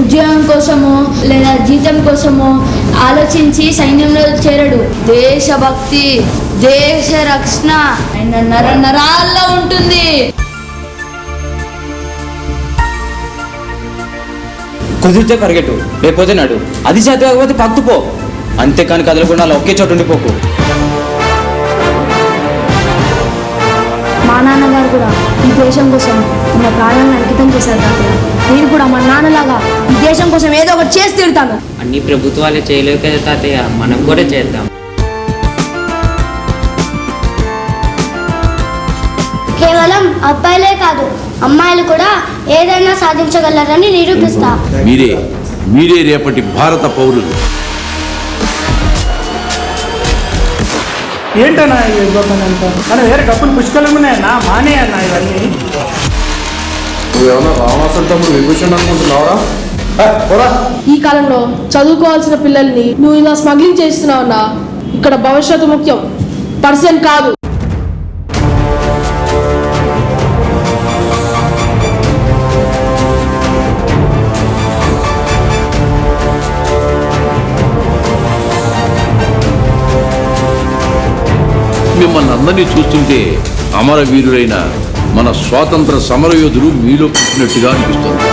ఉద్యోగం కోసమో లేదా జీతం కోసమో ఆలోచించి సైన్యంలో చేరడు. దేశభక్తి, దేశ రక్షణ ఆయన నరాల్లో ఉంటుంది. కుదిరితే పరిగెట్టు, లేకపోతే నడు. అది చేత కాకపోతే పక్కుపో. అంతేకాని కదలకుండా అలా ఒకే చోటు ఉండిపోకు. మా నాన్నగారు కూడా ఈ దేశం కోసం తమ ప్రాణాలను అంకితం చేశారు తాతయ్య. నేను కూడా మా నాన్నలాగా ఈ దేశం కోసం ఏదో ఒకటి చేసి తీరుతాను. అన్ని ప్రభుత్వాలే చేయలేవు కదా తాతయ్య, మనం కూడా చేద్దాం. కేవలం అబ్బాయిలే కాదు, అమ్మాయిలు కూడా ఏదైనా సాధించగలరని నిరూపిస్తా. మీరే రేపటి భారత పౌరులు. ఏంటన్నా ఇవ్వమనంతా మనం వేరే డబ్బులు పుష్కలం ఉన్నాయన్నా, మానే అన్న ఇవన్నీ. నువ్వేమన్నా రావణాసుల తమ్ముడు విభూషణ్ అనుకుంటున్నావా? ఈ కాలంలో చదువుకోవాల్సిన పిల్లల్ని నువ్వు ఇలా స్మగ్లింగ్ చేస్తున్నావన్నా. ఇక్కడ భవిష్యత్తు ముఖ్యం, పర్సన్ కాదు. మిమ్మల్ని అందరినీ చూస్తుంటే అమరవీరులైన మన స్వాతంత్ర సమరయోధులు మీలో పుట్టినట్టుగా అనిపిస్తుంది.